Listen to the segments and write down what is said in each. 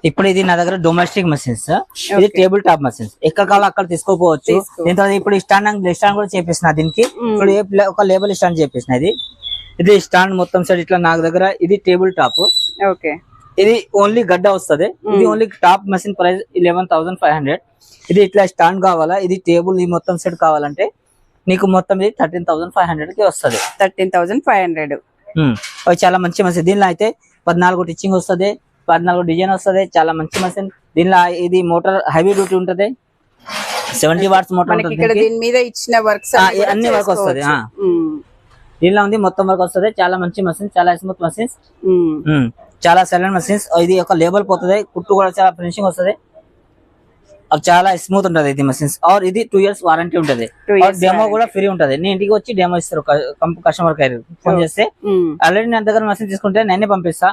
ఇప్పుడు ఇది నా దగ్గర డొమెస్టిక్ మషిన్స్, ఇది టేబుల్ టాప్ మషిన్స్. ఎక్కడ కావాలో అక్కడ తీసుకోపోవచ్చు. దీంతో ఇప్పుడు స్టాండ్ కూడా చేపిస్తున్నా దీనికి. ఇప్పుడు ఒక లేబుల్ స్టాండ్ చేపిస్తున్నా. ఇది స్టాండ్ మొత్తం సైడ్ ఇట్లా నా దగ్గర. ఇది టేబుల్ టాప్. ఓకే, ఇది ఓన్లీ గడ్డ వస్తుంది. ఇది ఓన్లీ టాప్ మషిన్ ప్రైస్ 11,500. ఇది ఇట్లా స్టాండ్ కావాలా, ఇది టేబుల్ ఈ మొత్తం సెట్ కావాలంటే నీకు మొత్తం ఇది 13,500 కి వస్తుంది. 13,500. అవి చాలా మంచి మషిన్. దీనిలో అయితే 14 టిచ్చింగ్ వస్తుంది, 14 డిజైన్ వస్తుంది. చాలా మంచి మషిన్. దీనిలో ఇది మోటార్ హెవీ డ్యూటీ ఉంటది, 70 వాట్స్ మోటార్ అన్ని వర్క్ వస్తుంది. దీనిలో ఉంది మొత్తం వర్క్ వస్తుంది. చాలా మంచి మషిన్, చాలా స్మూత్ మషిన్స్, చాలా సైలెంట్ మషిన్స్. ఇది ఒక లేబుల్ పోతుంది, కుట్టు కూడా చాలా ఫినిషింగ్ వస్తుంది, చాలా స్మూత్ ఉంటది ఇది మషిన్స్. ఆర్ ఇది 2 years వారంటీ ఉంటది. డెమో కూడా ఫ్రీ ఉంటది. నేను ఇంటికి వచ్చి డెమో ఇస్తారు కస్టమర్ కేర్ ఫోన్ చేస్తే. ఆల్రెడీ నా దగ్గర మషిన్ తీసుకుంటే నేనే పంపిస్తా,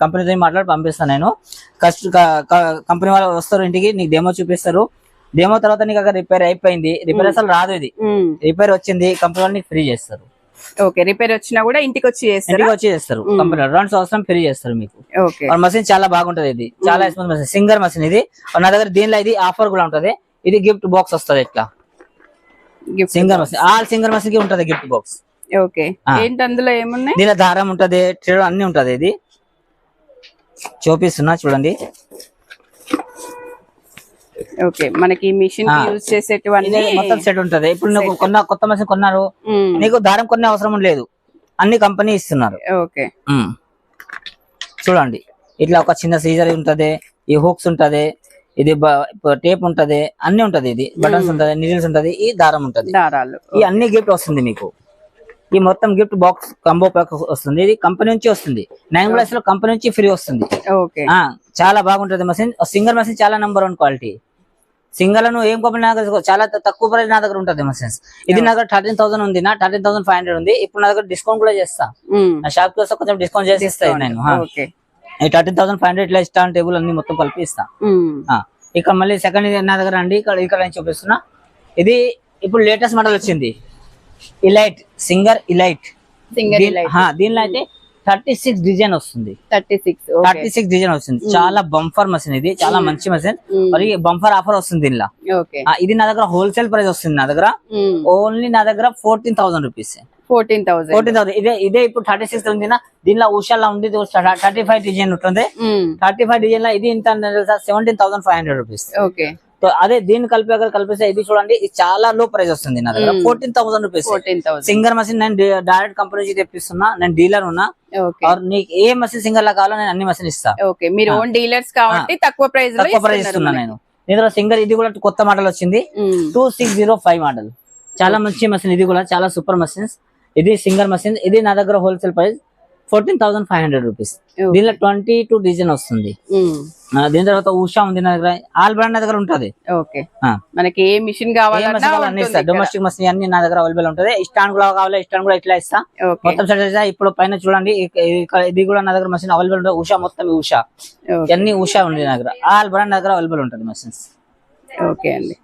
కంపెనీతో మాట్లాడి పంపిస్తా. నేను కంపెనీ వాళ్ళు వస్తారు ఇంటికి, నీకు డెమో చూపిస్తారు. డెమో తర్వాత నీకు అక్కడ రిపేర్ అయిపోయింది, రిపేర్ అసలు రాదు, ఇది రిపేర్ వచ్చింది, కంపెనీ వాళ్ళు నీకు ఫ్రీ చేస్తారు. ఓకే, రిపేర్ వచ్చినా కూడా ఇంటికి వచ్చి చేస్తారు. కంపెనీ రన్స్ అవసరం ఫ్రీ చేస్తారు మీకు. మషిన్ చాలా బాగుంటది. ఇది చాలా స్మూత్ మషిన్, సింగర్ మషిన్. ఇది నా దగ్గర దీనిలో ఇది ఆఫర్ కూడా ఉంటది. ఇది గిఫ్ట్ బాక్స్ వస్తుంది. ఇట్లా singer machine, all singer machine కి ఉంటది గిఫ్ట్ బాక్స్. ఓకే, ఏంటి అందులో ఏమున్నాయి? దీనిలో దారం ఉంటది, ట్రేడ్ అన్ని ఉంటది. ఇది చూపిస్తున్నా చూడండి. ఓకే, మనకి మిషన్ యూజ్ చేసేటివన్నీ మొత్తం సెట్ ఉంటది. ఇప్పుడు నువ్వు కొత్త మషిన్ కొన్నారు, నీకు దారం కొనే అవసరం లేదు, అన్ని కంపెనీ ఇస్తున్నారు. ఓకే, చూడండి. ఇట్లా ఒక చిన్న సీజర్ ఉంటది, ఈ హుక్స్ ఉంటది, ఇది టేప్ ఉంటది, అన్ని ఉంటది. ఇది బటన్స్ ఉంటది, నీడిల్స్ ఉంటది, ఈ దారం ఉంటది, దారాలు, ఈ అన్ని గిఫ్ట్ వస్తుంది మీకు. ఈ మొత్తం గిఫ్ట్ బాక్స్ కంబో ప్యాక్ వస్తుంది. ఇది కంపెనీ నుంచి వస్తుంది. 9 Plus లో కంపెనీ నుంచి ఫ్రీ వస్తుంది. చాలా బాగుంటది మషిన్. సింగర్ మషిన్ చాలా నంబర్ 1 క్వాలిటీ. సింగల్ ను ఏం కంపెనీ చాలా తక్కువ ప్రైస్ నా దగ్గర ఉంటది మషిన్స్. ఇది నా దగ్గర 13,000 ఉంది, నా 13,500 ఉంది. ఇప్పుడు నా దగ్గర డిస్కౌంట్ కూడా చేస్తా. నా షాప్ కి వస్తే కొంచెం డిస్కౌంట్ చేసి ఇస్తాను నేను. 13,500 ఇట్లా స్టాండ్ టేబుల్ అన్ని మొత్తం కలిపి ఇస్తా. ఇక్కడ మళ్ళీ సెకండ్ నా దగ్గర అండి, ఇక్కడ నేను చూపిస్తున్నా. ఇది ఇప్పుడు లేటెస్ట్ మోడల్ వచ్చింది, ఇలైట్ సింగర్ ఇలైట్. దీనిలో అయితే 36 డిజైన్ వస్తుంది. 36 డిజైన్ వస్తుంది. చాలా బంఫర్ మషిన్. ఇది చాలా మంచి మషిన్. మరి బంఫర్ ఆఫర్ వస్తుంది దీనిలో. ఇది నా దగ్గర హోల్సేల్ ప్రైస్ వస్తుంది. నా దగ్గర ఓన్లీ నా దగ్గర 14,000 రూపీస్. 14,000. ఇదే ఇప్పుడు 36 ఉంది. దీనిలో ఉషాలో ఉంది 35 డిజైన్ ఉంటుంది. 35 డిజైన్ లో ఇది ఇంత 17,500 రూపీస్. అదే దీన్ని కలిపిస్తే ఇది చూడండి, ఇది చాలా లో ప్రైస్ వస్తుంది. నా దగ్గర 14,000 రూపీస్. సింగర్ మషిన్ నేను డైరెక్ట్ కంపెనీ నుంచి తెప్పిస్తున్నా, నేను డీలర్ ఉన్నా. నీకు ఏ మషిన్ సింగర్ లా కావాలో నేను అన్ని మషిన్ ఇస్తా. మీరు ఓన్ డీలర్స్ కాబట్టి తక్కువ ప్రైస్ ఇస్తున్నా నేను. దీనిలో సింగర్ ఇది కూడా కొత్త మోడల్ వచ్చింది, 2605 మోడల్. చాలా మంచి మషిన్. ఇది కూడా చాలా సూపర్ మషిన్స్. ఇది సింగర్ మషిన్. ఇది నా దగ్గర హోల్సేల్ ప్రైస్ 14,500 రూపీస్. దీనిలో 22 డిజైన్ వస్తుంది. దీని తర్వాత ఉషా ఉంది నా దగ్గర, ఆల్ బ్రాండ్ నా దగ్గర ఉంటది. మనకి ఏ మిషన్ కావాలన్నా డొమెస్టిక్ మషిన్ అన్ని నా దగ్గర అవైలబుల్ ఉంటది. స్టాండ్ కూడా కావాలి, స్టాండ్ కూడా ఇట్లా ఇస్తా. మొత్తం సెట్ ఇప్పుడు పైన చూడండి, ఇది కూడా నా దగ్గర మషిన్ అవైలబుల్ ఉంటుంది. ఉషా మొత్తం ఉషా, అన్ని ఉషా ఉంది నా దగ్గర. ఆల్ బ్రాండ్ నా దగ్గర అవైలబుల్ ఉంటుంది మషిన్స్. ఓకే అండి.